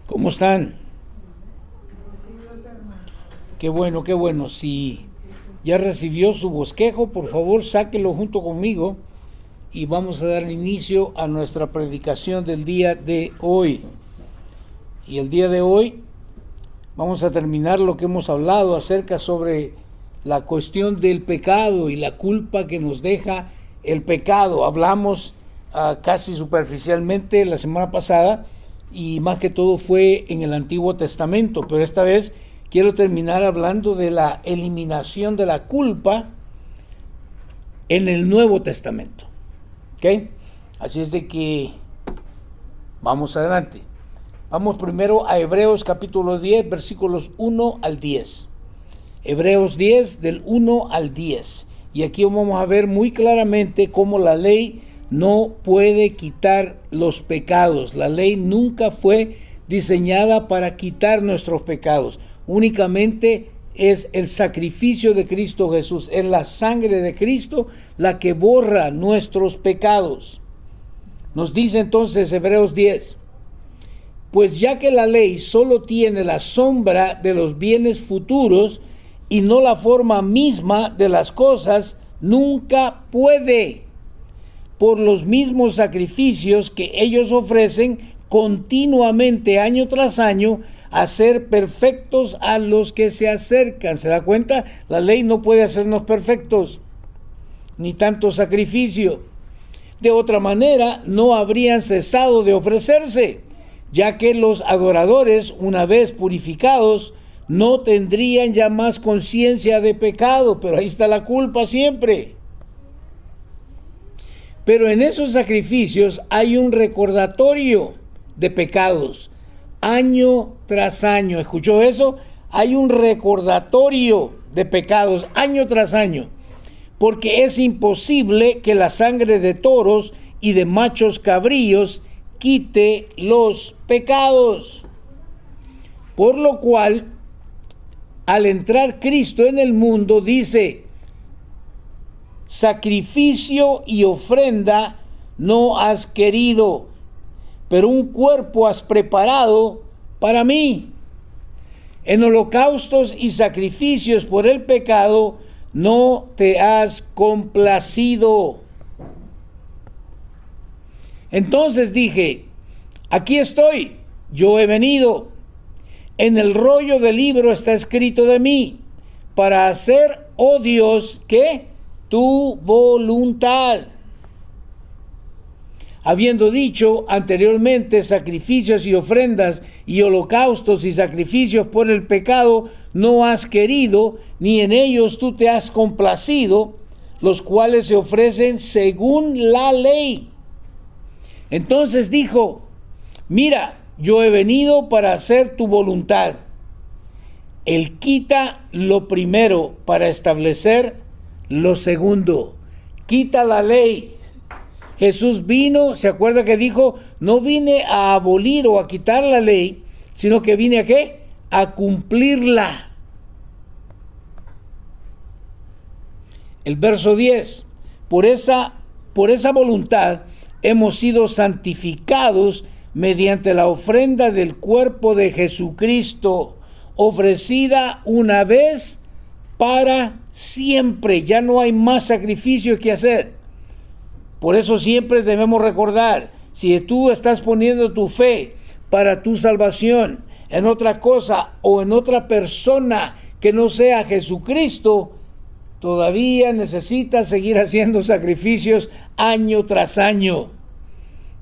¿Cómo están? Qué bueno, qué bueno. Si ya recibió su bosquejo, por favor sáquelo junto conmigo y vamos a dar inicio a nuestra predicación del día de hoy. Y el día de hoy vamos a terminar lo que hemos hablado acerca sobre la cuestión del pecado y la culpa que nos deja el pecado. Hablamos casi superficialmente la semana pasada y más que todo fue en el Antiguo Testamento, pero esta vez quiero terminar hablando de la eliminación de la culpa en el Nuevo Testamento. ¿Ok? Así es de que vamos adelante. Vamos primero a Hebreos capítulo 10, versículos 1 al 10. Hebreos 10 del 1 al 10. Y aquí vamos a ver muy claramente cómo la ley no puede quitar los pecados. La ley nunca fue diseñada para quitar nuestros pecados. Únicamente es el sacrificio de Cristo Jesús, es la sangre de Cristo la que borra nuestros pecados. Nos dice entonces Hebreos 10, pues ya que la ley solo tiene la sombra de los bienes futuros y no la forma misma de las cosas, nunca puede, por los mismos sacrificios que ellos ofrecen continuamente año tras año, hacer perfectos a los que se acercan. ¿Se da cuenta? La ley no puede hacernos perfectos, ni tanto sacrificio. De otra manera, no habrían cesado de ofrecerse, ya que los adoradores, una vez purificados, no tendrían ya más conciencia de pecado, pero ahí está la culpa siempre. Pero en esos sacrificios hay un recordatorio de pecados, año tras año. ¿Escuchó eso? Hay un recordatorio de pecados año tras año, porque es imposible que la sangre de toros y de machos cabríos quite los pecados. Por lo cual, al entrar Cristo en el mundo, dice: sacrificio y ofrenda no has querido, pero un cuerpo has preparado para mí. En holocaustos y sacrificios por el pecado no te has complacido. Entonces dije: aquí estoy, yo he venido. En el rollo del libro está escrito de mí, para hacer, oh Dios, ¿qué? Tu voluntad. Habiendo dicho anteriormente, sacrificios y ofrendas y holocaustos y sacrificios por el pecado no has querido, ni en ellos tú te has complacido, los cuales se ofrecen según la ley. Entonces dijo: mira, yo he venido para hacer tu voluntad. Él quita lo primero para establecer lo segundo. Quita la ley. Jesús vino, ¿se acuerda que dijo? No vine a abolir o a quitar la ley, sino que vine a ¿qué? A cumplirla. El verso 10. Por esa voluntad hemos sido santificados mediante la ofrenda del cuerpo de Jesucristo, ofrecida una vez para siempre. Ya no hay más sacrificio que hacer. Por eso siempre debemos recordar, si tú estás poniendo tu fe para tu salvación en otra cosa o en otra persona que no sea Jesucristo, todavía necesitas seguir haciendo sacrificios año tras año.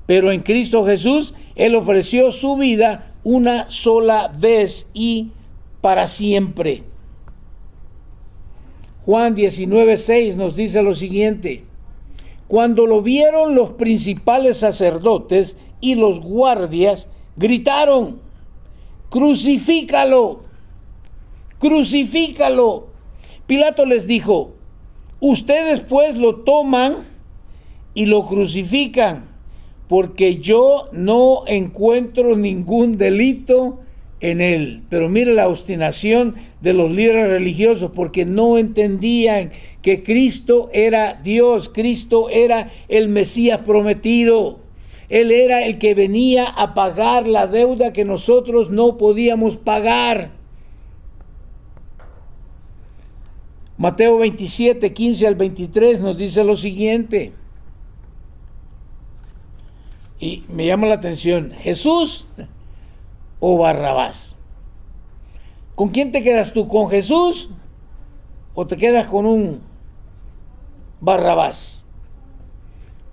Pero en Cristo Jesús, Él ofreció su vida una sola vez y para siempre. Juan 19:6 nos dice lo siguiente: cuando lo vieron los principales sacerdotes y los guardias, gritaron: ¡crucifícalo! ¡Crucifícalo! Pilato les dijo: ustedes pues lo toman y lo crucifican, porque yo no encuentro ningún delito en él. Pero mire la obstinación de los líderes religiosos, porque no entendían que Cristo era Dios, Cristo era el Mesías prometido. Él era el que venía a pagar la deuda que nosotros no podíamos pagar. Mateo 27, 15 al 23 nos dice lo siguiente. Y me llama la atención, ¿Jesús o Barrabás? ¿Con quién te quedas tú? ¿Con Jesús o te quedas con un Barrabás?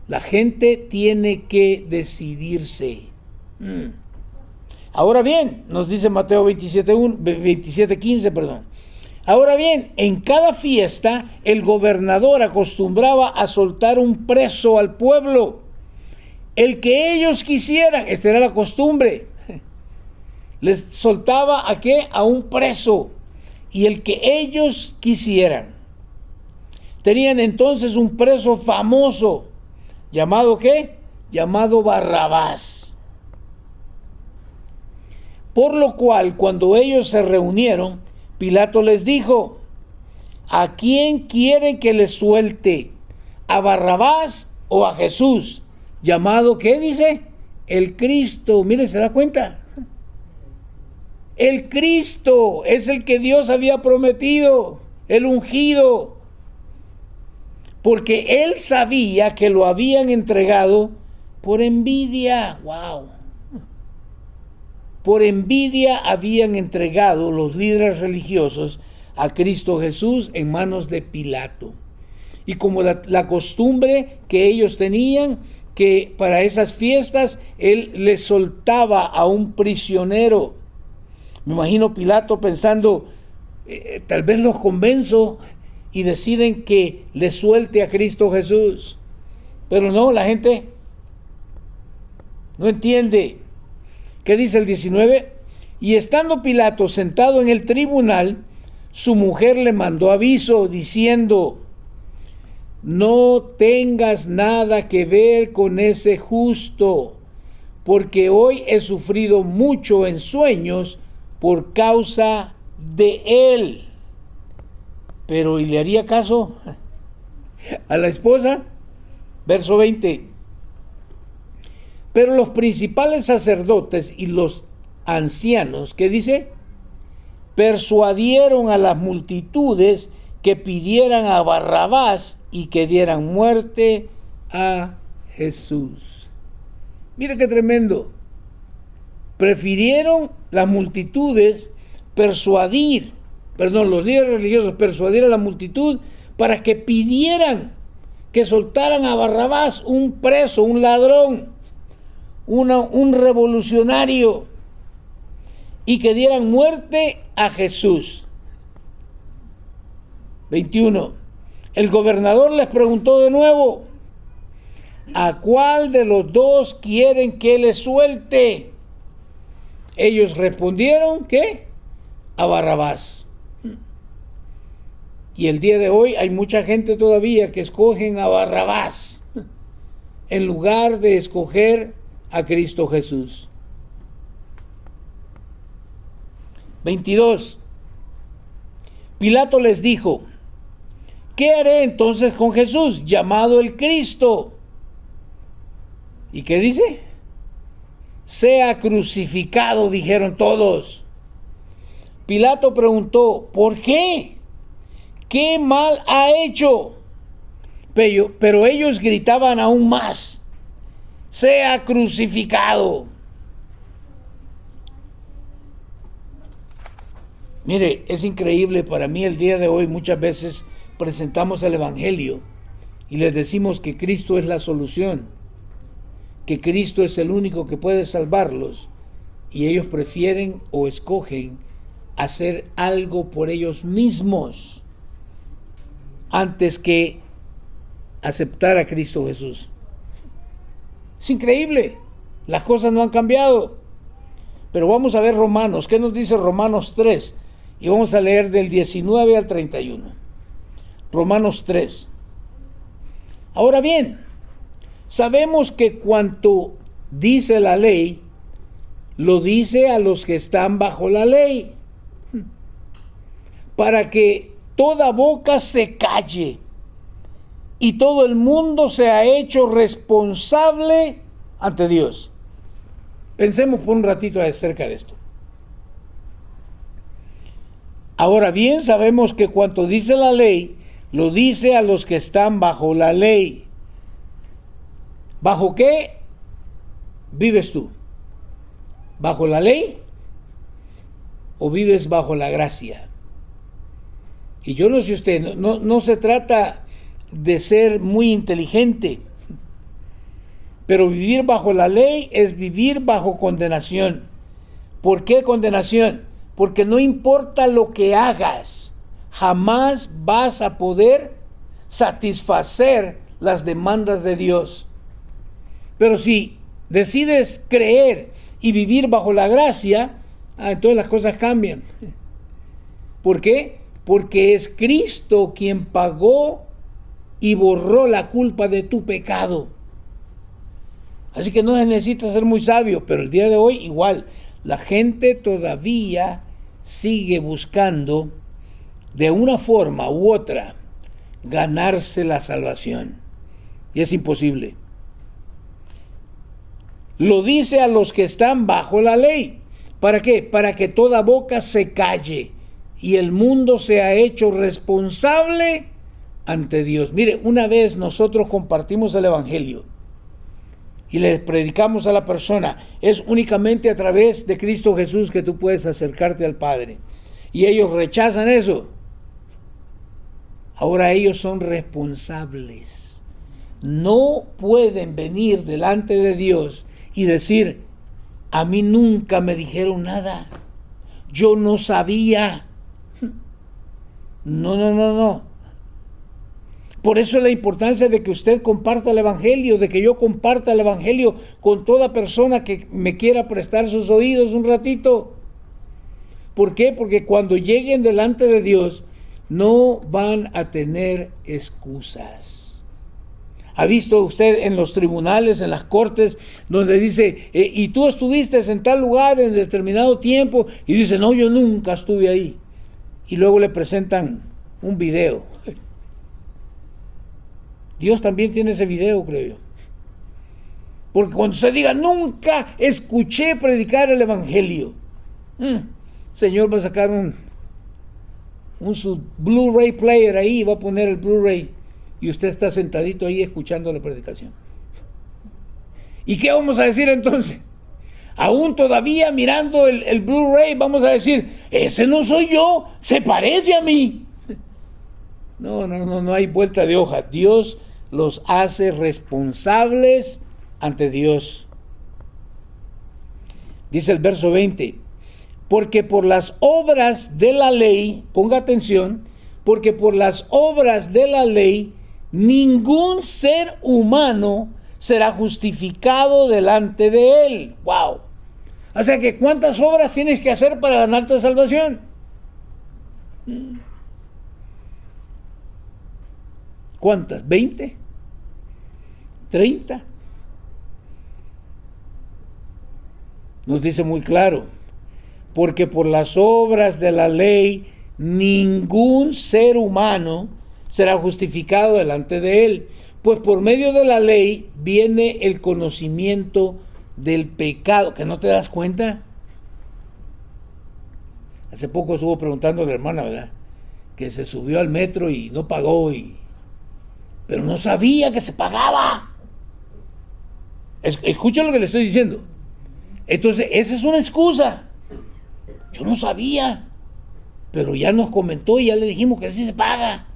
La gente tiene que decidirse. Ahora bien, nos dice Mateo 27, 15, perdón. Ahora bien, en cada fiesta el gobernador acostumbraba a soltar un preso al pueblo, el que ellos quisieran. Esta era la costumbre. Les soltaba ¿a qué? A un preso, y el que ellos quisieran. Tenían entonces un preso famoso, llamado ¿qué? Llamado Barrabás. Por lo cual, cuando ellos se reunieron, Pilato les dijo: ¿a quién quieren que les suelte? ¿A Barrabás o a Jesús? Llamado, ¿qué dice? El Cristo. Mire, ¿se da cuenta? El Cristo es el que Dios había prometido, el ungido. Porque él sabía que lo habían entregado por envidia. ¡Wow! Por envidia habían entregado los líderes religiosos a Cristo Jesús en manos de Pilato. Y como la costumbre que ellos tenían, que para esas fiestas él les soltaba a un prisionero. Me imagino Pilato pensando, tal vez los convenzo y deciden que le suelte a Cristo Jesús. Pero no, la gente no entiende. ¿Qué dice el 19? Y estando Pilato sentado en el tribunal, su mujer le mandó aviso diciendo: no tengas nada que ver con ese justo, porque hoy he sufrido mucho en sueños por causa de él. Pero ¿y le haría caso a la esposa? Verso 20. Pero los principales sacerdotes y los ancianos, ¿qué dice? Persuadieron a las multitudes que pidieran a Barrabás y que dieran muerte a Jesús. Mira qué tremendo. Prefirieron las multitudes los líderes religiosos persuadir a la multitud para que pidieran que soltaran a Barrabás, un preso, un ladrón, un revolucionario, y que dieran muerte a Jesús. 21. El gobernador les preguntó de nuevo: ¿a cuál de los dos quieren que les suelte? Ellos respondieron, ¿qué? A Barrabás. Y el día de hoy hay mucha gente todavía que escogen a Barrabás en lugar de escoger a Cristo Jesús. 22. Pilato les dijo: ¿qué haré entonces con Jesús, llamado el Cristo? ¿Y qué dice? Sea crucificado, dijeron todos. Pilato preguntó: ¿por qué? ¿Qué mal ha hecho? Pero ellos gritaban aún más: sea crucificado. Mire, es increíble para mí el día de hoy. Muchas veces presentamos el Evangelio y les decimos que Cristo es la solución, que Cristo es el único que puede salvarlos, y ellos prefieren o escogen hacer algo por ellos mismos antes que aceptar a Cristo Jesús. Es increíble, las cosas no han cambiado. Pero vamos a ver Romanos. ¿Qué nos dice Romanos 3? Y vamos a leer del 19 al 31. Romanos 3. Ahora bien, sabemos que cuanto dice la ley, lo dice a los que están bajo la ley, para que toda boca se calle y todo el mundo sea hecho responsable ante Dios. Pensemos por un ratito acerca de esto. Ahora bien, sabemos que cuanto dice la ley, lo dice a los que están bajo la ley. ¿Bajo qué vives tú? ¿Bajo la ley o vives bajo la gracia? Y yo no sé usted, no se trata de ser muy inteligente, pero vivir bajo la ley es vivir bajo condenación. ¿Por qué condenación? Porque no importa lo que hagas, jamás vas a poder satisfacer las demandas de Dios. Pero si decides creer y vivir bajo la gracia, entonces las cosas cambian. ¿Por qué? Porque es Cristo quien pagó y borró la culpa de tu pecado. Así que no se necesita ser muy sabio, pero el día de hoy igual, la gente todavía sigue buscando de una forma u otra ganarse la salvación. Y es imposible. Lo dice a los que están bajo la ley. ¿Para qué? Para que toda boca se calle y el mundo sea hecho responsable ante Dios. Mire, una vez nosotros compartimos el Evangelio y le predicamos a la persona, es únicamente a través de Cristo Jesús que tú puedes acercarte al Padre. Y ellos rechazan eso. Ahora ellos son responsables. No pueden venir delante de Dios y decir, a mí nunca me dijeron nada, yo no sabía. No. Por eso es la importancia de que usted comparta el Evangelio, de que yo comparta el Evangelio con toda persona que me quiera prestar sus oídos un ratito. ¿Por qué? Porque cuando lleguen delante de Dios, no van a tener excusas. ¿Ha visto usted en los tribunales, en las cortes, donde dice, y tú estuviste en tal lugar en determinado tiempo? Y dice, no, yo nunca estuve ahí. Y luego le presentan un video. Dios también tiene ese video, creo yo. Porque cuando se diga, nunca escuché predicar el Evangelio, el Señor va a sacar su Blu-ray player ahí, va a poner el Blu-ray y usted está sentadito ahí escuchando la predicación. ¿Y qué vamos a decir entonces? Aún todavía mirando el Blu-ray vamos a decir, ese no soy yo, se parece a mí. No hay vuelta de hoja. Dios los hace responsables ante Dios. Dice el verso 20, porque por las obras de la ley, ponga atención, porque por las obras de la ley, ningún ser humano será justificado delante de él. ¡Wow! O sea que ¿cuántas obras tienes que hacer para ganarte salvación? ¿Cuántas? ¿20? ¿30? Nos dice muy claro, porque por las obras de la ley ningún ser humano será justificado delante de él, pues por medio de la ley viene el conocimiento del pecado. ¿Que no te das cuenta? Hace poco estuvo preguntando a la hermana, ¿verdad?, que se subió al metro y no pagó, pero no sabía que se pagaba. Escucha lo que le estoy diciendo. Entonces, esa es una excusa. Yo no sabía, pero ya nos comentó y ya le dijimos que así se paga.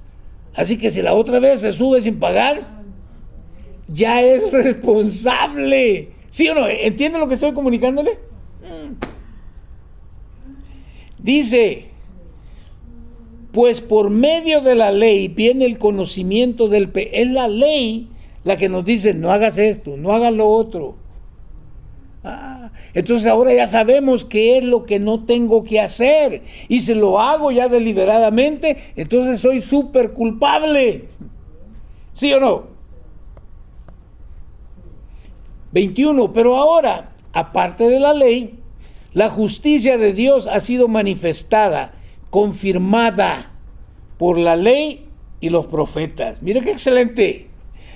Así que si la otra vez se sube sin pagar, ya es responsable. ¿Sí o no? ¿Entiende lo que estoy comunicándole? Dice, pues por medio de la ley viene el conocimiento del pecado. Es la ley la que nos dice, no hagas esto, no hagas lo otro. Entonces ahora ya sabemos qué es lo que no tengo que hacer. Y si lo hago ya deliberadamente, entonces soy súper culpable. ¿Sí o no? 21. Pero ahora, aparte de la ley, la justicia de Dios ha sido manifestada, confirmada por la ley y los profetas. Mira qué excelente.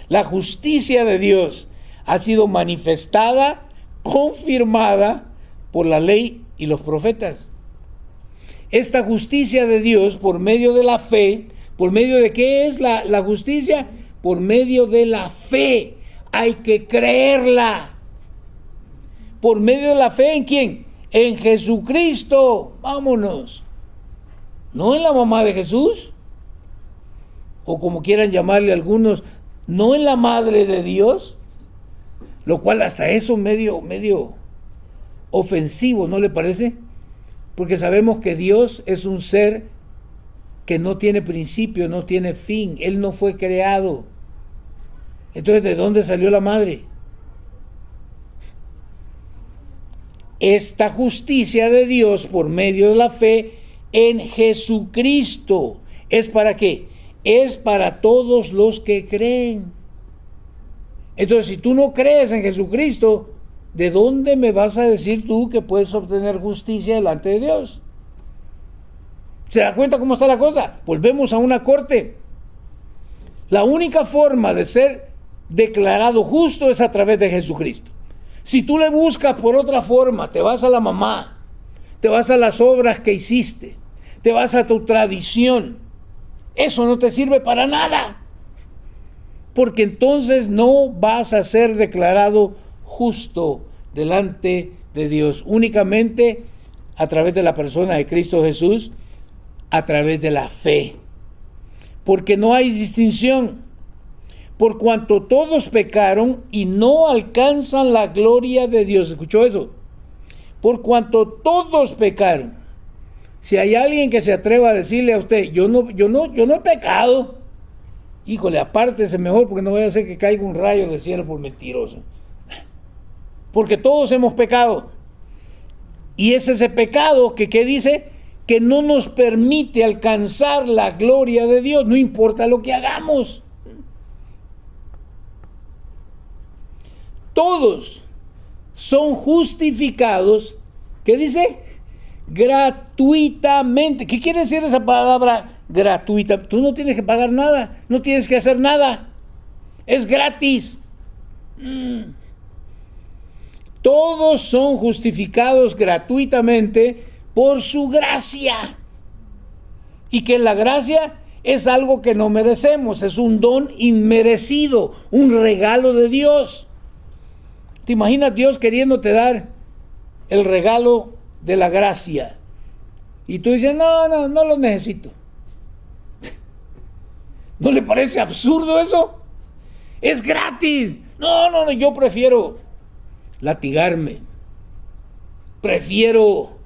La justicia de Dios ha sido manifestada, confirmada por la ley y los profetas. Esta justicia de Dios por medio de la fe, ¿por medio de qué es la justicia? Por medio de la fe. Hay que creerla. ¿Por medio de la fe en quién? En Jesucristo. Vámonos. No en la mamá de Jesús, o como quieran llamarle algunos, no en la madre de Dios, lo cual hasta eso medio ofensivo, ¿no le parece? Porque sabemos que Dios es un ser que no tiene principio, no tiene fin. Él no fue creado. Entonces, ¿de dónde salió la madre? Esta justicia de Dios por medio de la fe en Jesucristo. ¿Es para qué? Es para todos los que creen. Entonces, si tú no crees en Jesucristo, ¿de dónde me vas a decir tú que puedes obtener justicia delante de Dios? ¿Se da cuenta cómo está la cosa? Volvemos a una corte. La única forma de ser declarado justo es a través de Jesucristo. Si tú le buscas por otra forma, te vas a la mamá, te vas a las obras que hiciste, te vas a tu tradición, eso no te sirve para nada. Porque entonces no vas a ser declarado justo delante de Dios, únicamente a través de la persona de Cristo Jesús, a través de la fe. Porque no hay distinción, por cuanto todos pecaron y no alcanzan la gloria de Dios. ¿Escuchó eso? Por cuanto todos pecaron. Si hay alguien que se atreva a decirle a usted, yo no he pecado, híjole, apártese mejor, porque no voy a hacer que caiga un rayo del cielo por mentiroso. Porque todos hemos pecado. Y es ese pecado que, ¿qué dice? Que no nos permite alcanzar la gloria de Dios, no importa lo que hagamos. Todos son justificados, ¿qué dice? Gratuitamente. ¿Qué quiere decir esa palabra gratuita? Tú no tienes que pagar nada, no tienes que hacer nada. Es gratis. Todos son justificados gratuitamente por su gracia. Y que la gracia es algo que no merecemos, es un don inmerecido, un regalo de Dios. ¿Te imaginas Dios queriéndote dar el regalo de la gracia? Y tú dices, no lo necesito. ¿No le parece absurdo eso? Es gratis. No, yo prefiero latigarme. Prefiero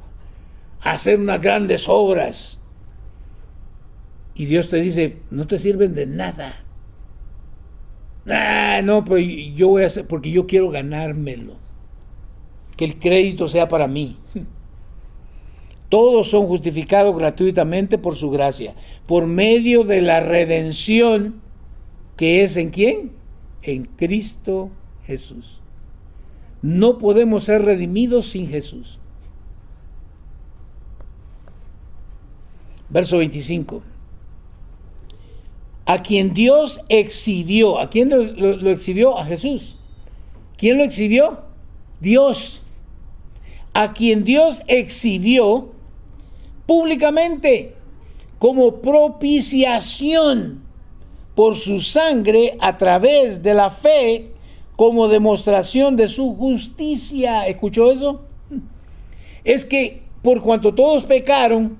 hacer unas grandes obras. Y Dios te dice, no te sirven de nada. No, pero yo voy a hacer porque yo quiero ganármelo. Que el crédito sea para mí. Todos son justificados gratuitamente por su gracia, por medio de la redención que es ¿en quién? En Cristo Jesús. No podemos ser redimidos sin Jesús. Verso 25. A quien Dios exhibió. ¿A quién lo exhibió? A Jesús. ¿Quién lo exhibió? Dios. A quien Dios exhibió públicamente como propiciación por su sangre a través de la fe, como demostración de su justicia. ¿Escuchó eso? Es que por cuanto todos pecaron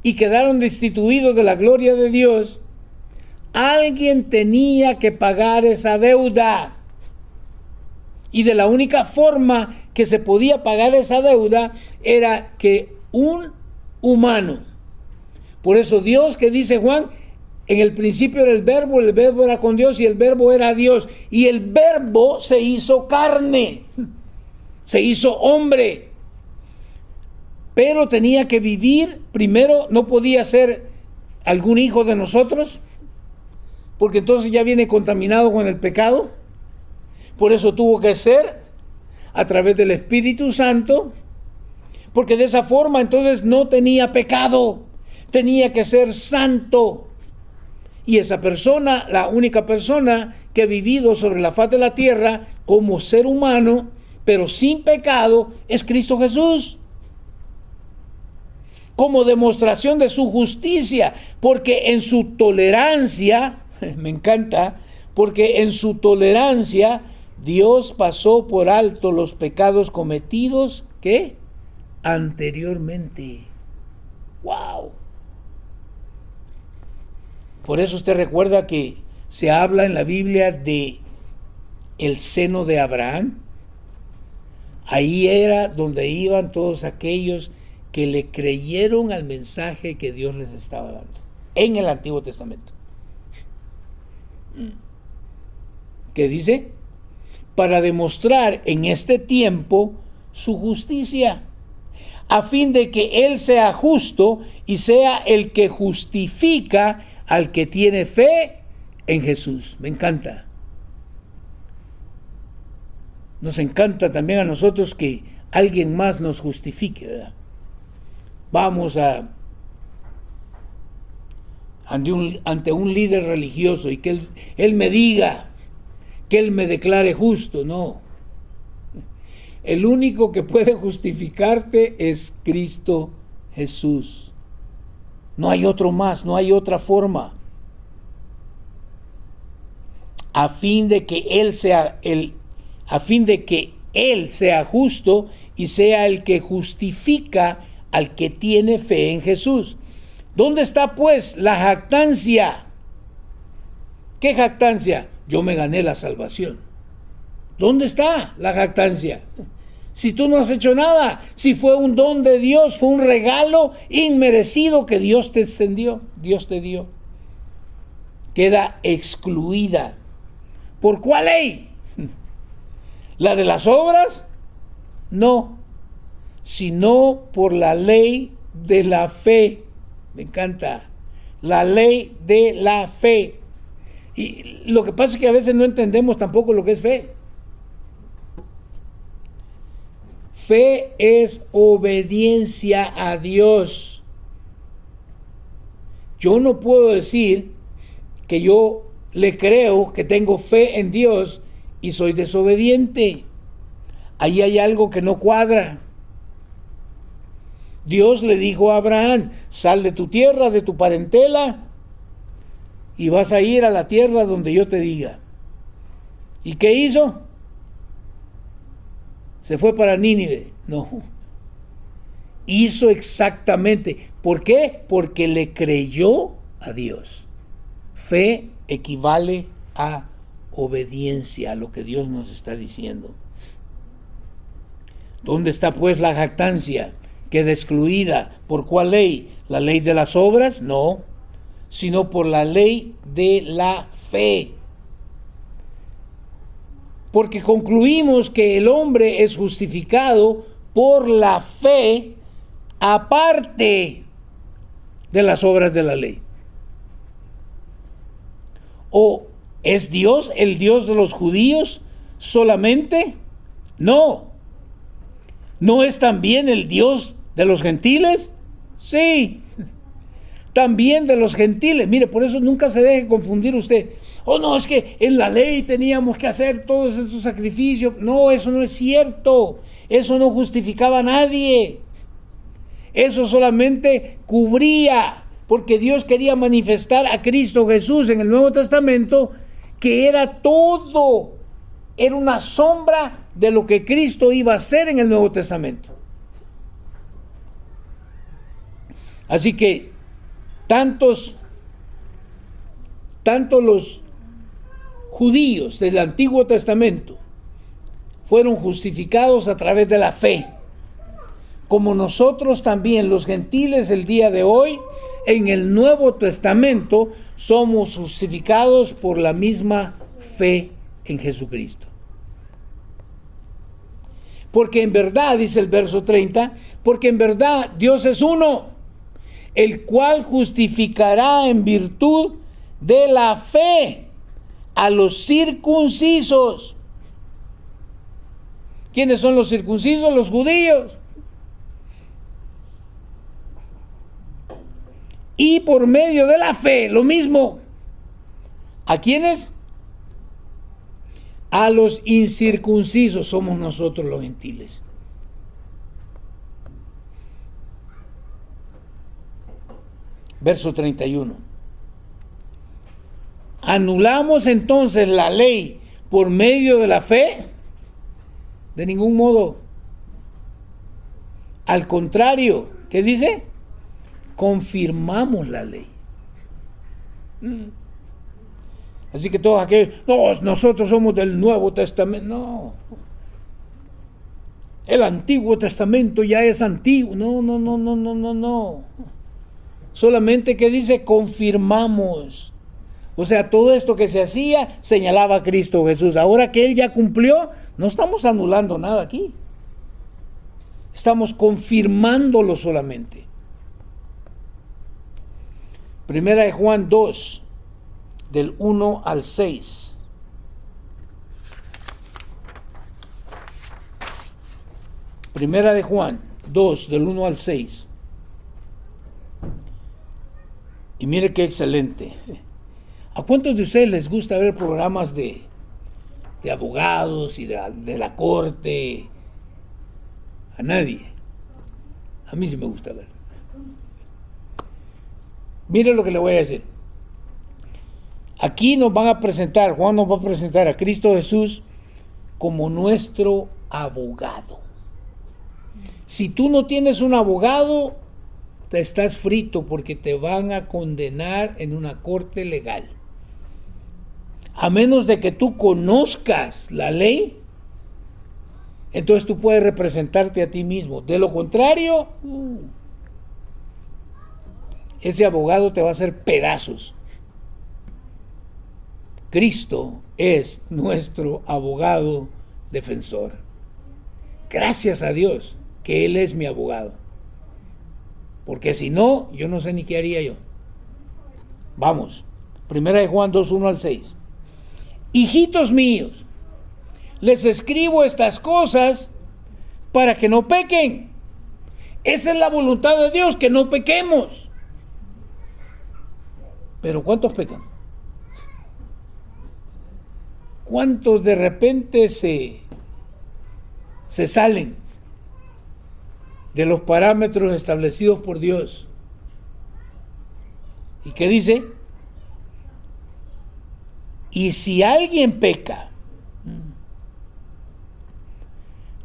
y quedaron destituidos de la gloria de Dios, alguien tenía que pagar esa deuda. Y de la única forma que se podía pagar esa deuda era que un humano. Por eso Dios, que dice Juan, en el principio era el verbo era con Dios y el verbo era Dios. Y el verbo se hizo carne, se hizo hombre. Pero tenía que vivir, primero no podía ser algún hijo de nosotros, porque entonces ya viene contaminado con el pecado. Por eso tuvo que ser a través del Espíritu Santo, porque de esa forma entonces no tenía pecado, tenía que ser santo. Y esa persona, la única persona que ha vivido sobre la faz de la tierra como ser humano, pero sin pecado, es Cristo Jesús. Como demostración de su justicia, porque en su tolerancia, me encanta, porque en su tolerancia Dios pasó por alto los pecados cometidos, ¿qué? Anteriormente. ¡Wow! Por eso usted recuerda que se habla en la Biblia de el seno de Abraham. Ahí era donde iban todos aquellos que le creyeron al mensaje que Dios les estaba dando en el Antiguo Testamento. ¿Qué dice? Para demostrar en este tiempo su justicia, a fin de que Él sea justo y sea el que justifica al que tiene fe en Jesús. Me encanta. Nos encanta también a nosotros que alguien más nos justifique, ¿verdad? Vamos ante un líder religioso y que él me diga, que él me declare justo. No. El único que puede justificarte es Cristo Jesús. No hay otro más, no hay otra forma. A fin de que Él sea justo y sea el que justifica al que tiene fe en Jesús. ¿Dónde está pues la jactancia? ¿Qué jactancia? Yo me gané la salvación. ¿Dónde está la jactancia? Si tú no has hecho nada, si fue un don de Dios, fue un regalo inmerecido que Dios te extendió, Dios te dio. Queda excluida. ¿Por cuál ley? ¿La de las obras? No, sino por la ley de la fe. Me encanta. La ley de la fe. Y lo que pasa es que a veces no entendemos tampoco lo que es fe. Fe es obediencia a Dios. Yo no puedo decir que yo le creo, que tengo fe en Dios y soy desobediente. Ahí hay algo que no cuadra. Dios le dijo a Abraham, sal de tu tierra, de tu parentela, y vas a ir a la tierra donde yo te diga. ¿Y qué hizo? Se fue para Nínive. No. Hizo exactamente. ¿Por qué? Porque le creyó a Dios. Fe equivale a obediencia a lo que Dios nos está diciendo. ¿Dónde está pues la jactancia? Queda excluida. ¿Por cuál ley? ¿La ley de las obras? No, sino por la ley de la fe. Porque concluimos que el hombre es justificado por la fe aparte de las obras de la ley. ¿O es Dios el Dios de los judíos solamente? No. ¿No es también el Dios de los gentiles? Sí, también de los gentiles. Mire, por eso nunca se deje confundir usted. Oh, no, es que en la ley teníamos que hacer todos esos sacrificios. No, eso no es cierto. Eso no justificaba a nadie. Eso solamente cubría, porque Dios quería manifestar a Cristo Jesús en el Nuevo Testamento, que era todo. Era una sombra de lo que Cristo iba a hacer en el Nuevo Testamento. Así que tanto los judíos del Antiguo Testamento fueron justificados a través de la fe, como nosotros también, los gentiles, el día de hoy, en el Nuevo Testamento, somos justificados por la misma fe en Jesucristo. Porque en verdad, dice el verso 30, porque en verdad Dios es uno, el cual justificará en virtud de la fe a los circuncisos. ¿Quiénes son los circuncisos? Los judíos. Y por medio de la fe, lo mismo. ¿A quiénes? a los incircuncisos, somos nosotros los gentiles. Verso 31. ¿Anulamos entonces la ley por medio de la fe? De ningún modo. Al contrario, ¿qué dice? Confirmamos la ley. Así que todos aquellos, no, nosotros somos del Nuevo Testamento. No. El Antiguo Testamento ya es antiguo. No. Solamente que dice confirmamos. O sea, todo esto que se hacía señalaba a Cristo Jesús. Ahora que Él ya cumplió, no estamos anulando nada aquí. Estamos confirmándolo solamente. Primera de Juan 2, del 1 al 6. Primera de Juan 2, del 1 al 6. Y mire qué excelente. ¿A cuántos de ustedes les gusta ver programas de abogados y de la corte? A nadie. A mí sí me gusta ver. Mire lo que le voy a decir. Aquí nos van a presentar, Juan nos va a presentar a Cristo Jesús como nuestro abogado. Si tú no tienes un abogado, te estás frito porque te van a condenar en una corte legal. A menos de que tú conozcas la ley, entonces tú puedes representarte a ti mismo. De lo contrario, ese abogado te va a hacer pedazos. Cristo es nuestro abogado defensor. Gracias a Dios que Él es mi abogado. Porque si no, yo no sé ni qué haría yo. Vamos. Primera de Juan 2, 1 al 6. Hijitos míos, les escribo estas cosas para que no pequen. Esa es la voluntad de Dios, que no pequemos. Pero ¿cuántos pecan? ¿Cuántos de repente se salen de los parámetros establecidos por Dios? ¿Y qué dice? Y si alguien peca,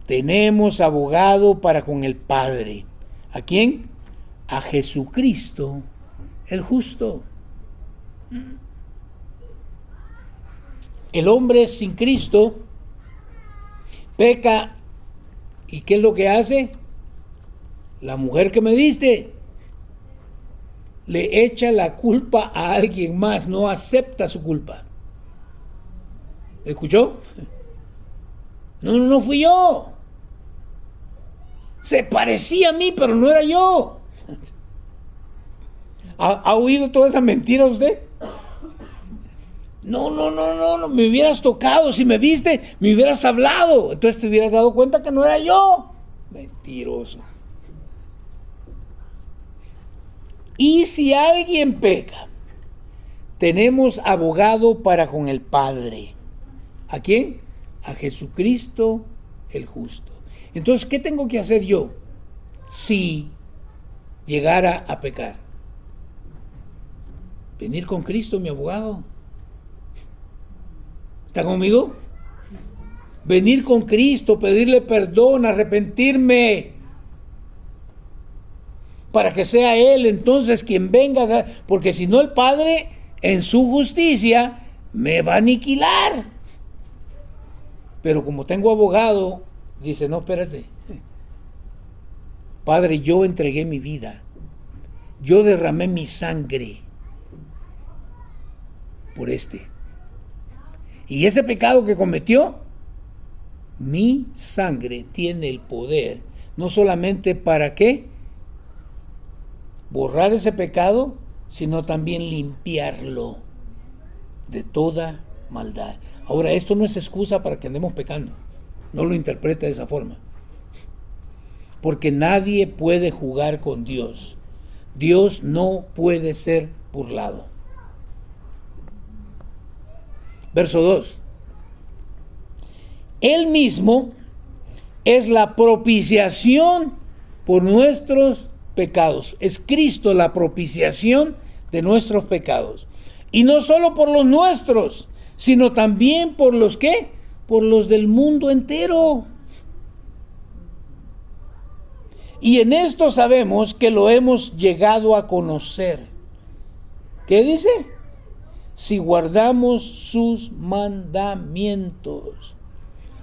tenemos abogado para con el Padre. ¿A quién? A Jesucristo, el justo. El hombre sin Cristo peca. ¿Y qué es lo que hace? La mujer que me diste le echa la culpa a alguien más, no acepta su culpa. ¿Escuchó? No fui yo. Se parecía a mí, pero no era yo. ¿Ha oído toda esa mentira usted? No, me hubieras tocado, si me viste, me hubieras hablado, entonces te hubieras dado cuenta que no era yo. Mentiroso. Y si alguien peca, tenemos abogado para con el Padre. ¿A quién? A Jesucristo el justo. Entonces, ¿qué tengo que hacer yo si llegara a pecar? Venir con Cristo, mi abogado. ¿Está conmigo? Venir con Cristo, pedirle perdón, arrepentirme, para que sea Él entonces quien venga, porque si no el Padre en su justicia me va a aniquilar. Pero como tengo abogado, dice, no, espérate. Padre, yo entregué mi vida, yo derramé mi sangre por y ese pecado que cometió, mi sangre tiene el poder, no solamente para qué borrar ese pecado, sino también limpiarlo de toda maldad. Ahora, esto no es excusa para que andemos pecando, no lo interprete de esa forma, porque nadie puede jugar con Dios. Dios no puede ser burlado. Verso 2. Él mismo es la propiciación por nuestros pecados. Es Cristo la propiciación de nuestros pecados. Y no solo por los nuestros, sino también por los ¿qué? Por los del mundo entero. Y en esto sabemos que lo hemos llegado a conocer. ¿Qué dice? Si guardamos sus mandamientos.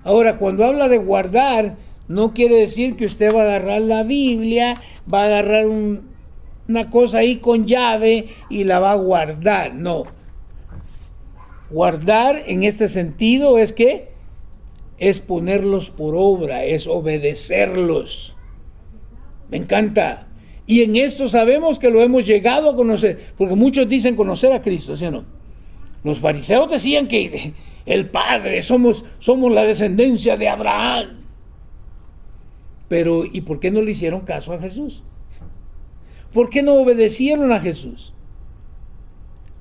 Ahora, cuando habla de guardar, no quiere decir que usted va a agarrar la Biblia, va a agarrar una cosa ahí con llave y la va a guardar. No. Guardar en este sentido es que es ponerlos por obra, es obedecerlos. Me encanta. Y en esto sabemos que lo hemos llegado a conocer, porque muchos dicen conocer a Cristo, ¿sí o no? Los fariseos decían que el Padre, somos la descendencia de Abraham. Pero, ¿y por qué no le hicieron caso a Jesús? ¿Por qué no obedecieron a Jesús?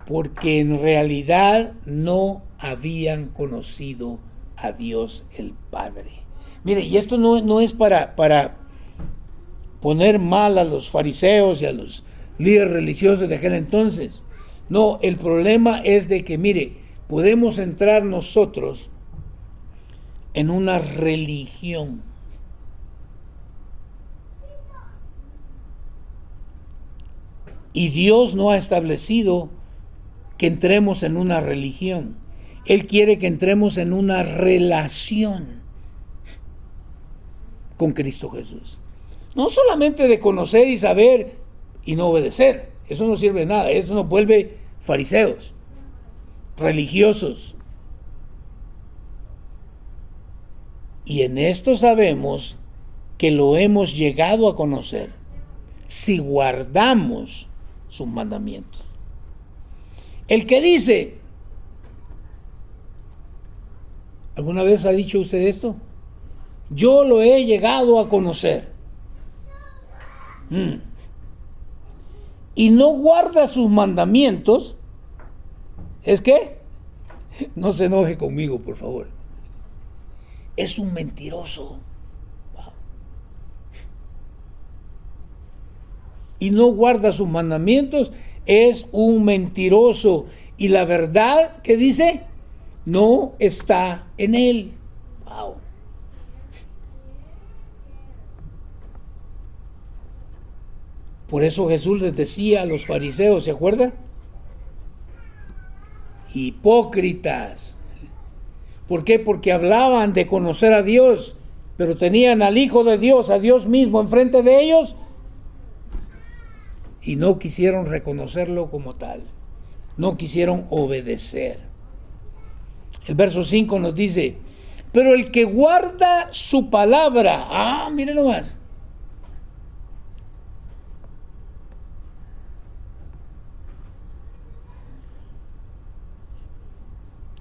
Porque en realidad no habían conocido a Dios el Padre. Mire, y esto no es para poner mal a los fariseos y a los líderes religiosos de aquel entonces. No, el problema es de que, mire, podemos entrar nosotros en una religión. Y Dios no ha establecido que entremos en una religión. Él quiere que entremos en una relación con Cristo Jesús. No solamente de conocer y saber y no obedecer. Eso no sirve de nada. Eso nos vuelve fariseos, religiosos. Y en esto sabemos que lo hemos llegado a conocer si guardamos sus mandamientos. El que dice, ¿alguna vez ha dicho usted esto? Yo lo he llegado a conocer. Y no guarda sus mandamientos, ¿es qué? No se enoje conmigo, por favor. Es un mentiroso. Wow. Y no guarda sus mandamientos, es un mentiroso. Y la verdad, ¿qué dice? No está en él. Wow. Por eso Jesús les decía a los fariseos, ¿se acuerda? Hipócritas. ¿Por qué? Porque hablaban de conocer a Dios, pero tenían al Hijo de Dios, a Dios mismo, enfrente de ellos, y no quisieron reconocerlo como tal. No quisieron obedecer. El verso 5 nos dice, pero el que guarda su palabra, miren nomás.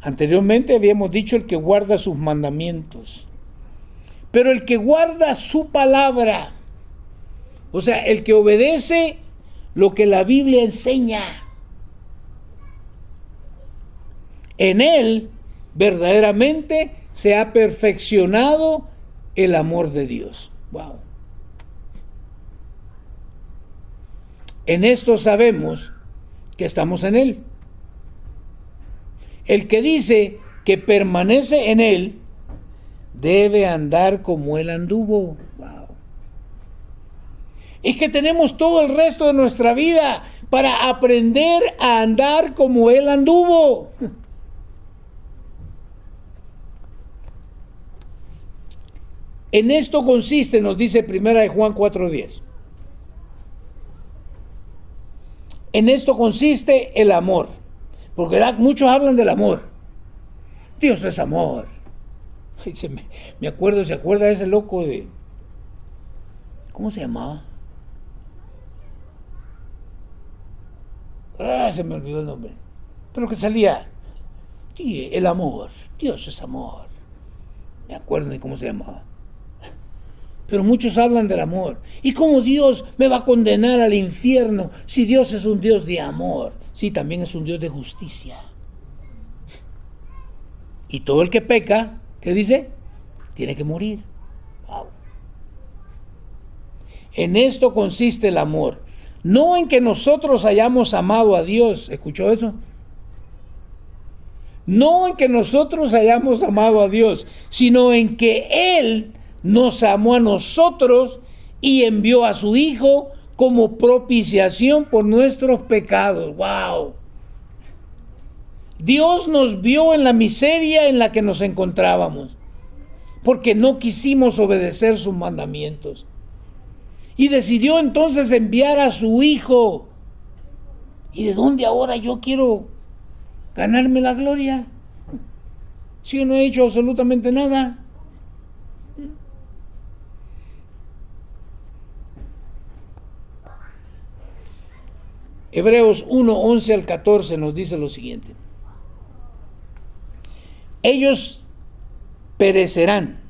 Anteriormente habíamos dicho el que guarda sus mandamientos. Pero el que guarda su palabra, o sea, el que obedece lo que la Biblia enseña, en él verdaderamente se ha perfeccionado el amor de Dios. Wow. En esto sabemos que estamos en él. El que dice que permanece en él debe andar como él anduvo. Wow. Es que tenemos todo el resto de nuestra vida para aprender a andar como él anduvo. En esto consiste, nos dice 1 Juan 4:10. En esto consiste el amor. Porque muchos hablan del amor. Dios es amor. Ay, me acuerdo, ¿se acuerda de ese loco de... ¿Cómo se llamaba? Se me olvidó el nombre. Pero que salía... Sí, el amor. Dios es amor. Me acuerdo de cómo se llamaba. Pero muchos hablan del amor. ¿Y cómo Dios me va a condenar al infierno si Dios es un Dios de amor? Sí, también es un Dios de justicia. Y todo el que peca, ¿qué dice? tiene que morir. Wow. En esto consiste el amor. No en que nosotros hayamos amado a Dios. ¿Escuchó eso? No en que nosotros hayamos amado a Dios, sino en que Él nos amó a nosotros y envió a su Hijo como propiciación por nuestros pecados. ¡Wow! Dios nos vio en la miseria en la que nos encontrábamos, porque no quisimos obedecer sus mandamientos. Y decidió entonces enviar a su Hijo. ¿Y de dónde ahora yo quiero ganarme la gloria? Si yo no he hecho absolutamente nada. Hebreos 1, 11 al 14 nos dice lo siguiente. Ellos perecerán.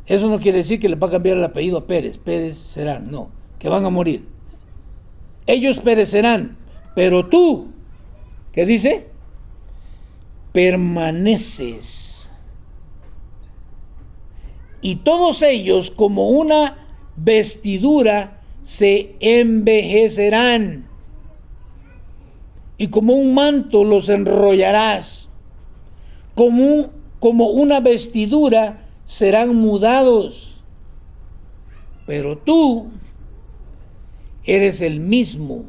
Eso no quiere decir que les va a cambiar el apellido a Pérez. Pérez serán, no, que van a morir. Ellos perecerán, pero tú, ¿qué dice? Permaneces. Y todos ellos, como una vestidura, se envejecerán. Y como un manto los enrollarás. Como una vestidura serán mudados. Pero tú eres el mismo,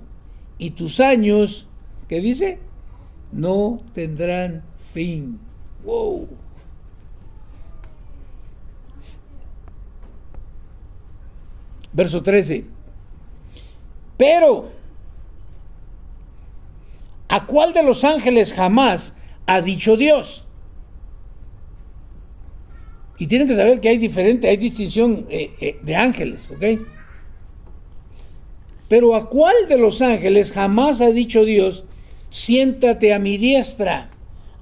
y tus años, ¿qué dice? No tendrán fin. Wow. Verso 13. Pero, ¿a cuál de los ángeles jamás ha dicho Dios? Y tienen que saber que hay distinción de ángeles, ¿ok? Pero ¿a cuál de los ángeles jamás ha dicho Dios, siéntate a mi diestra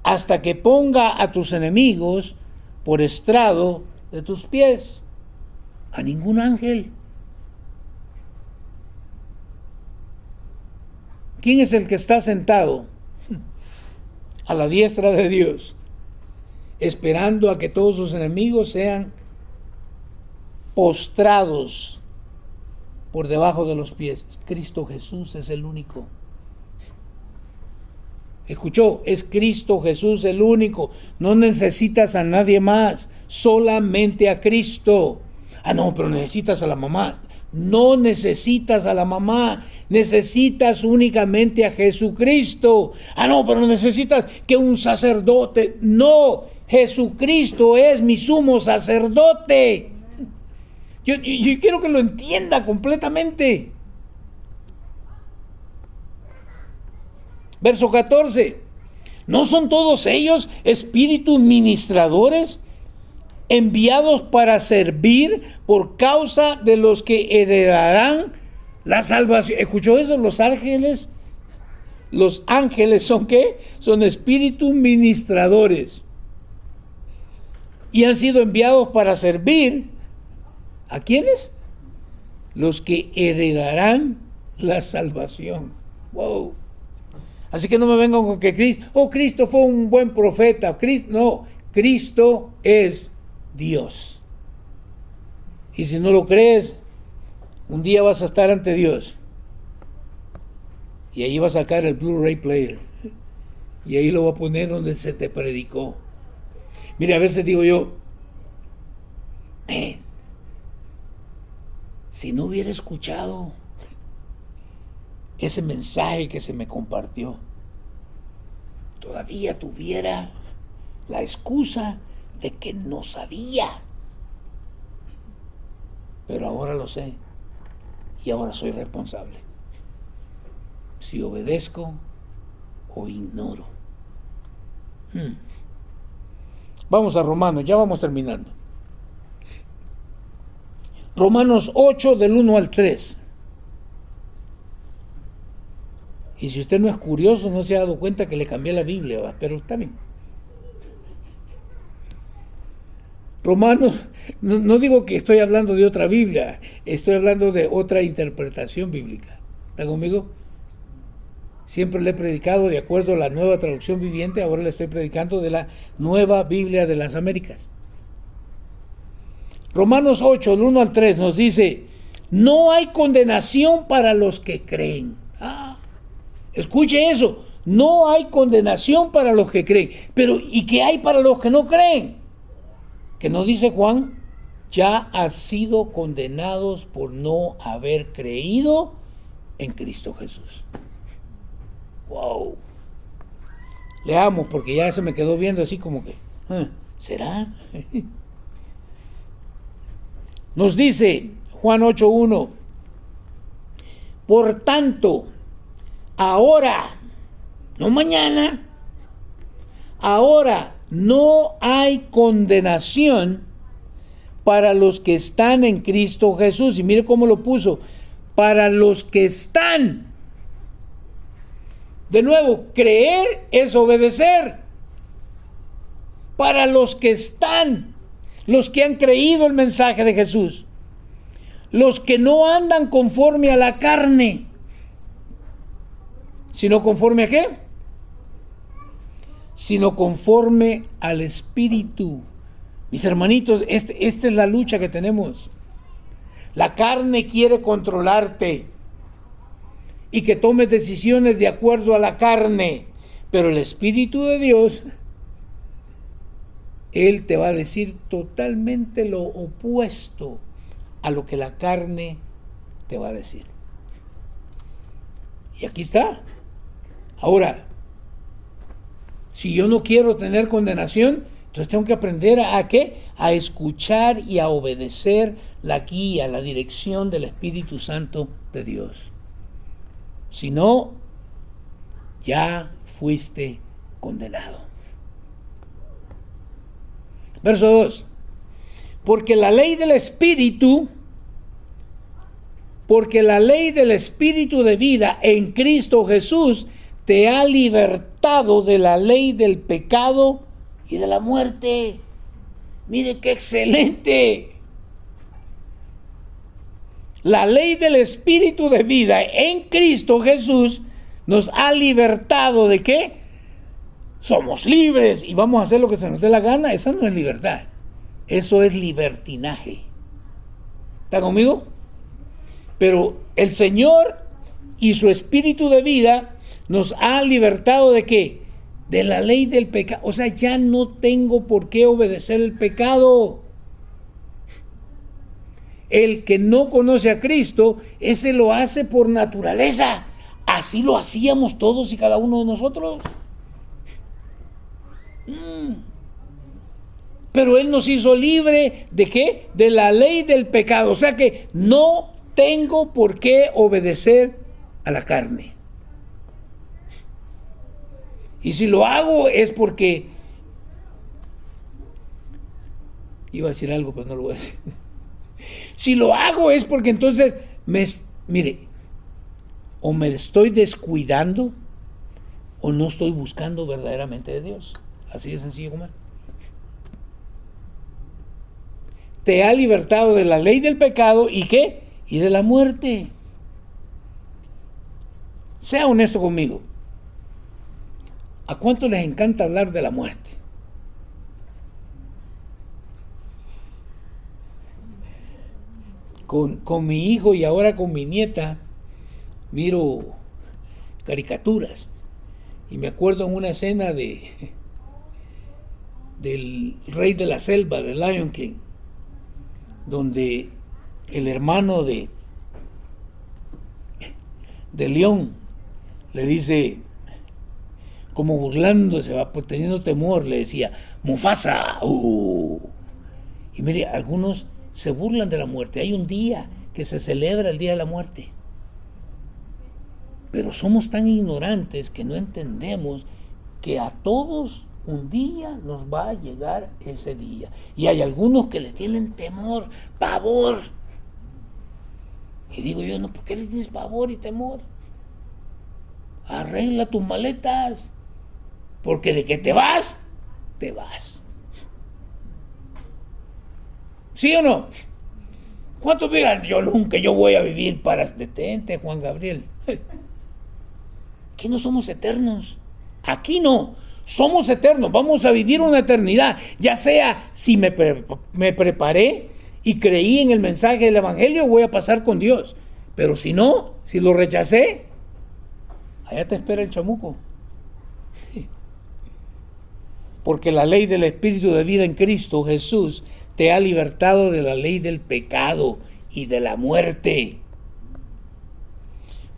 hasta que ponga a tus enemigos por estrado de tus pies? A ningún ángel. ¿Quién es el que está sentado a la diestra de Dios, esperando a que todos sus enemigos sean postrados por debajo de los pies? Cristo Jesús es el único. ¿Escuchó? Es Cristo Jesús el único. No necesitas a nadie más, solamente a Cristo. Ah, no, pero necesitas a la mamá. No necesitas a la mamá, necesitas únicamente a Jesucristo. Ah, no, pero necesitas que un sacerdote. No, Jesucristo es mi sumo sacerdote. Yo quiero que lo entienda completamente. Verso 14. ¿No son todos ellos espíritus ministradores, enviados para servir por causa de los que heredarán la salvación? ¿Escuchó eso? Los ángeles son ¿qué? Son espíritus ministradores. Y han sido enviados para servir. ¿A quiénes? Los que heredarán la salvación. Wow. Así que no me vengan con que Cristo fue un buen profeta. No, Cristo es Dios. Y si no lo crees, un día vas a estar ante Dios. Y ahí va a sacar el Blu-ray player. Y ahí lo va a poner donde se te predicó. Mire, a veces digo yo, si no hubiera escuchado ese mensaje que se me compartió, todavía tuviera la excusa de que no sabía. Pero ahora lo sé y ahora soy responsable. Si obedezco o ignoro. Vamos a Romanos, ya vamos terminando. Romanos 8 del 1 al 3. Y si usted no es curioso, no se ha dado cuenta que le cambié la Biblia, ¿va? Pero está bien. Romanos, no digo que estoy hablando de otra Biblia, estoy hablando de otra interpretación bíblica. ¿Está conmigo? Siempre le he predicado de acuerdo a la Nueva Traducción Viviente, ahora le estoy predicando de la Nueva Biblia de las Américas. Romanos 8, del 1 al 3 nos dice, no hay condenación para los que creen. Escuche eso, no hay condenación para los que creen. Pero ¿y qué hay para los que no creen? Que nos dice Juan, ya han sido condenados por no haber creído en Cristo Jesús. Wow. Leamos, porque ya se me quedó viendo así como que, ¿será? Nos dice Juan 8:1, por tanto, ahora, no mañana, ahora no hay condenación para los que están en Cristo Jesús. Y mire cómo lo puso, para los que están. De nuevo, creer es obedecer. Para los que están, los que han creído el mensaje de Jesús, los que no andan conforme a la carne, sino conforme a qué? Sino conforme al Espíritu. Mis hermanitos, esta es la lucha que tenemos. La carne quiere controlarte y que tomes decisiones de acuerdo a la carne, pero el Espíritu de Dios, Él te va a decir totalmente lo opuesto a lo que la carne te va a decir. Y aquí está. Ahora, si yo no quiero tener condenación, entonces tengo que aprender ¿a qué? A escuchar y a obedecer la guía, la dirección del Espíritu Santo de Dios. Si no, ya fuiste condenado. Verso 2. Porque la ley del Espíritu de vida en Cristo Jesús te ha libertado de la ley del pecado y de la muerte. Mire qué excelente. La ley del Espíritu de vida en Cristo Jesús nos ha libertado ¿de qué? Somos libres y vamos a hacer lo que se nos dé la gana. Esa no es libertad. Eso es libertinaje. ¿Está conmigo? Pero el Señor y su Espíritu de vida nos ha libertado ¿de qué? De la ley del pecado. O sea, ya no tengo por qué obedecer el pecado. El que no conoce a Cristo, ese lo hace por naturaleza. Así lo hacíamos todos y cada uno de nosotros. Pero Él nos hizo libre ¿de qué? De la ley del pecado. O sea que no tengo por qué obedecer a la carne. Y si lo hago es porque... Iba a decir algo, pero no lo voy a decir. Si lo hago es porque entonces, mire, o me estoy descuidando o no estoy buscando verdaderamente de Dios. Así de sencillo como es. Te ha libertado de la ley del pecado y ¿qué? Y de la muerte. Sea honesto conmigo. ¿A cuánto les encanta hablar de la muerte? Con mi hijo y ahora con mi nieta miro caricaturas y me acuerdo en una escena del Rey de la Selva, de Lion King, donde el hermano de León le dice, como burlándose, teniendo temor, le decía, Mufasa. Y mire, algunos se burlan de la muerte. Hay un día que se celebra el Día de la Muerte. Pero somos tan ignorantes que no entendemos que a todos un día nos va a llegar ese día. Y hay algunos que le tienen temor, pavor. Y digo yo, no, ¿por qué le tienes pavor y temor? Arregla tus maletas, porque de que te vas, te vas. ¿Sí o no? ¿Cuántos digan, yo voy a vivir para... Detente, Juan Gabriel. Aquí no somos eternos. Aquí no. Somos eternos. Vamos a vivir una eternidad. Ya sea si me preparé y creí en el mensaje del Evangelio, voy a pasar con Dios. Pero si no, si lo rechacé, allá te espera el chamuco. Porque la ley del Espíritu de vida en Cristo Jesús te ha libertado de la ley del pecado y de la muerte.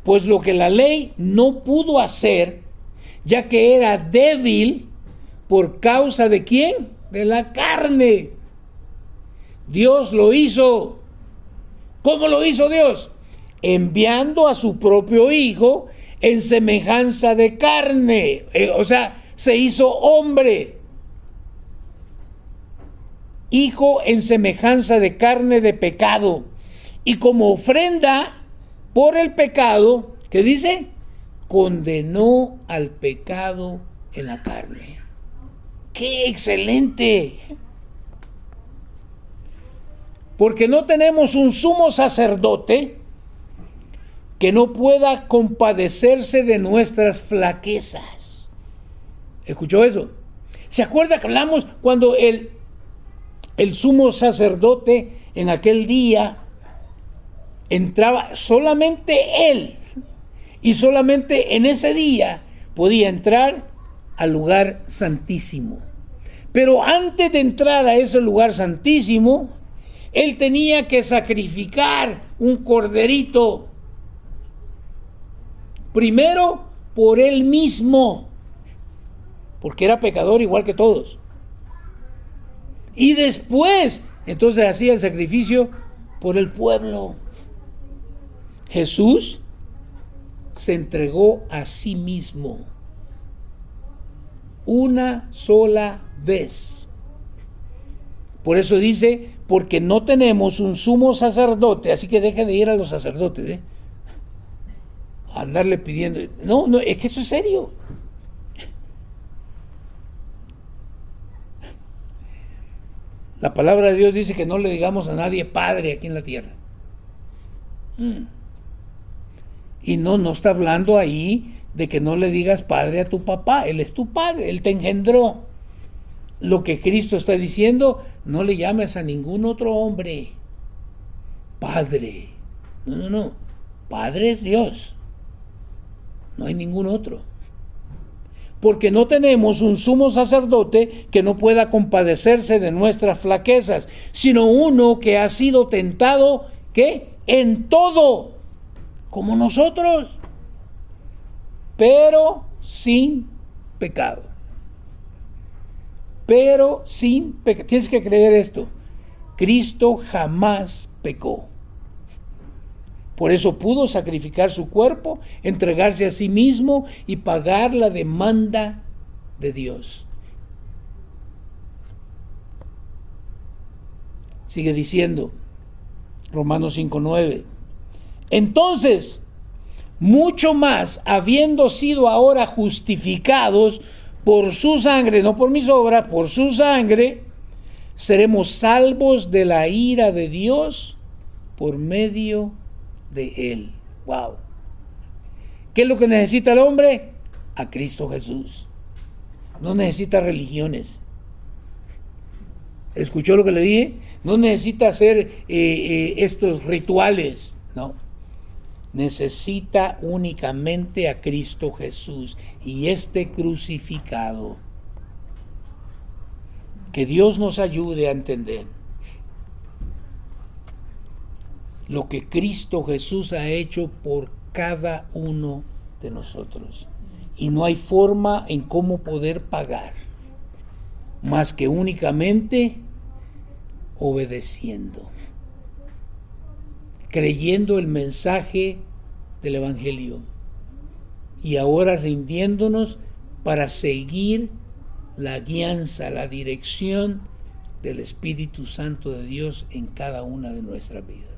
Pues lo que la ley no pudo hacer, ya que era débil por causa de ¿quién? De la carne. Dios lo hizo. ¿Cómo lo hizo Dios? Enviando a su propio Hijo en semejanza de carne. O sea, se hizo hombre. Hijo en semejanza de carne de pecado. Y como ofrenda por el pecado, ¿qué dice? Condenó al pecado en la carne. ¡Qué excelente! Porque no tenemos un sumo sacerdote que no pueda compadecerse de nuestras flaquezas. ¿Escuchó eso? ¿Se acuerda que hablamos cuando el sumo sacerdote en aquel día entraba solamente él? Y solamente en ese día podía entrar al lugar santísimo. Pero antes de entrar a ese lugar santísimo, él tenía que sacrificar un corderito. Primero por él mismo, porque era pecador igual que todos. Y después, entonces hacía el sacrificio por el pueblo. Jesús se entregó a sí mismo una sola vez. Por eso dice, porque no tenemos un sumo sacerdote, así que deje de ir a los sacerdotes, a andarle pidiendo. No, es que eso es serio. La palabra de Dios dice que no le digamos a nadie padre aquí en la tierra. Y no está hablando ahí de que no le digas padre a tu papá. Él es tu padre, él te engendró. Lo que Cristo está diciendo, no le llames a ningún otro hombre padre. No. Padre es Dios. No hay ningún otro. Porque no tenemos un sumo sacerdote que no pueda compadecerse de nuestras flaquezas, sino uno que ha sido tentado, ¿qué? En todo, como nosotros, pero sin pecado. Pero sin pecado. Tienes que creer esto. Cristo jamás pecó. Por eso pudo sacrificar su cuerpo, entregarse a sí mismo y pagar la demanda de Dios. Sigue diciendo Romanos 5:9. Entonces, mucho más, habiendo sido ahora justificados por su sangre, no por mis obras, por su sangre, seremos salvos de la ira de Dios por medio de él. Wow. ¿Qué es lo que necesita el hombre? A Cristo Jesús. No necesita religiones. ¿Escuchó lo que le dije? No necesita hacer estos rituales. No. Necesita únicamente a Cristo Jesús y este crucificado. Que Dios nos ayude a entender lo que Cristo Jesús ha hecho por cada uno de nosotros. Y no hay forma en cómo poder pagar, más que únicamente obedeciendo, creyendo el mensaje del Evangelio y ahora rindiéndonos para seguir la guianza, la dirección del Espíritu Santo de Dios en cada una de nuestras vidas.